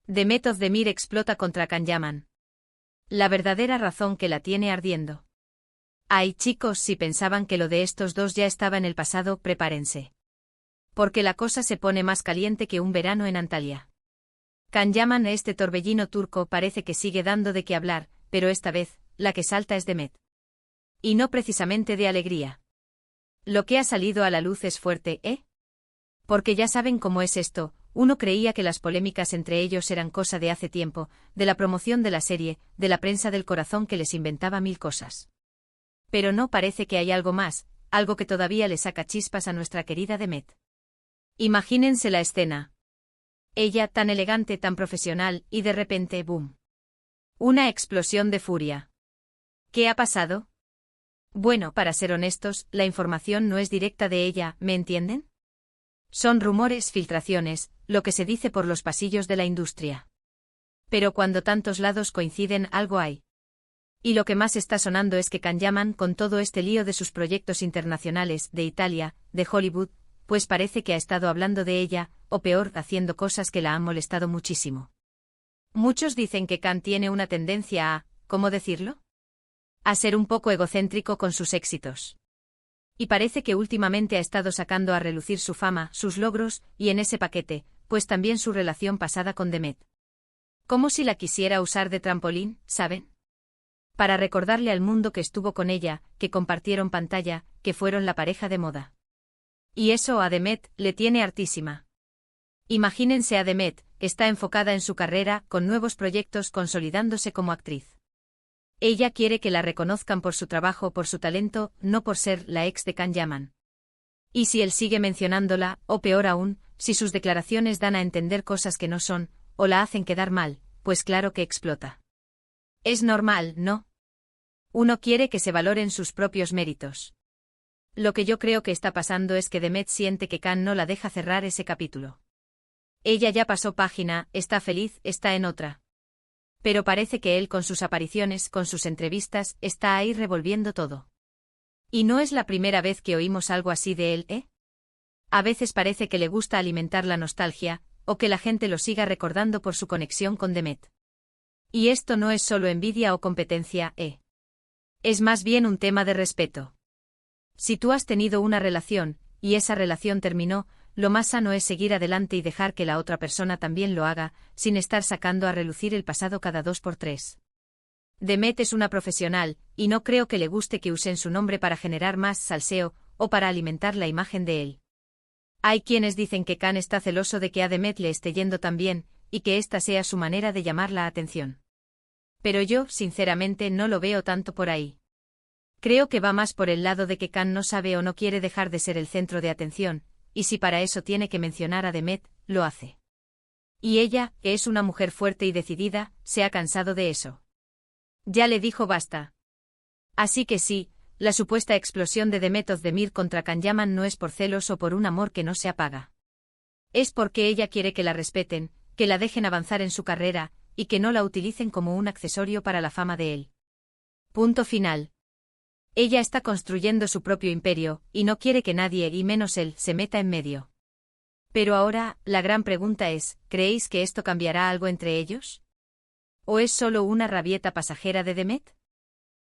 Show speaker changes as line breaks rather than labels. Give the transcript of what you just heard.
Demet Özdemir explota contra Can Yaman. La verdadera razón que la tiene ardiendo. Ay, chicos, si pensaban que lo de estos dos ya estaba en el pasado, prepárense. Porque la cosa se pone más caliente que un verano en Antalya. Can Yaman, este torbellino turco, parece que sigue dando de qué hablar, pero esta vez, la que salta es Demet. Y no precisamente de alegría. Lo que ha salido a la luz es fuerte, ¿eh? Porque ya saben cómo es esto, uno creía que las polémicas entre ellos eran cosa de hace tiempo, de la promoción de la serie, de la prensa del corazón que les inventaba mil cosas. Pero no, parece que hay algo más, algo que todavía le saca chispas a nuestra querida Demet. Imagínense la escena. Ella, tan elegante, tan profesional, y de repente, ¡boom! Una explosión de furia. ¿Qué ha pasado? Bueno, para ser honestos, la información no es directa de ella, ¿me entienden? Son rumores, filtraciones, lo que se dice por los pasillos de la industria. Pero cuando tantos lados coinciden, algo hay. Y lo que más está sonando es que Can Yaman, con todo este lío de sus proyectos internacionales, de Italia, de Hollywood, pues parece que ha estado hablando de ella, o peor, haciendo cosas que la han molestado muchísimo. Muchos dicen que Can tiene una tendencia a, ¿cómo decirlo? A ser un poco egocéntrico con sus éxitos. Y parece que últimamente ha estado sacando a relucir su fama, sus logros, y en ese paquete, pues también su relación pasada con Demet. Como si la quisiera usar de trampolín, ¿saben? Para recordarle al mundo que estuvo con ella, que compartieron pantalla, que fueron la pareja de moda. Y eso a Demet le tiene hartísima. Imagínense a Demet, está enfocada en su carrera, con nuevos proyectos, consolidándose como actriz. Ella quiere que la reconozcan por su trabajo, por su talento, no por ser la ex de Can Yaman. Y si él sigue mencionándola, o peor aún, si sus declaraciones dan a entender cosas que no son, o la hacen quedar mal, pues claro que explota. Es normal, ¿no? Uno quiere que se valoren sus propios méritos. Lo que yo creo que está pasando es que Demet siente que Can no la deja cerrar ese capítulo. Ella ya pasó página, está feliz, está en otra. Pero parece que él, con sus apariciones, con sus entrevistas, está ahí revolviendo todo. Y no es la primera vez que oímos algo así de él, ¿eh? A veces parece que le gusta alimentar la nostalgia, o que la gente lo siga recordando por su conexión con Demet. Y esto no es solo envidia o competencia, ¿eh? Es más bien un tema de respeto. Si tú has tenido una relación, y esa relación terminó, lo más sano es seguir adelante y dejar que la otra persona también lo haga, sin estar sacando a relucir el pasado cada 2 por 3. Demet es una profesional, y no creo que le guste que usen su nombre para generar más salseo, o para alimentar la imagen de él. Hay quienes dicen que Can está celoso de que a Demet le esté yendo tan bien, y que esta sea su manera de llamar la atención. Pero yo, sinceramente, no lo veo tanto por ahí. Creo que va más por el lado de que Can no sabe o no quiere dejar de ser el centro de atención, y si para eso tiene que mencionar a Demet, lo hace. Y ella, que es una mujer fuerte y decidida, se ha cansado de eso. Ya le dijo basta. Así que sí, la supuesta explosión de Demet Özdemir contra Can Yaman no es por celos o por un amor que no se apaga. Es porque ella quiere que la respeten, que la dejen avanzar en su carrera, y que no la utilicen como un accesorio para la fama de él. Punto final. Ella está construyendo su propio imperio, y no quiere que nadie, y menos él, se meta en medio. Pero ahora, la gran pregunta es, ¿creéis que esto cambiará algo entre ellos? ¿O es solo una rabieta pasajera de Demet?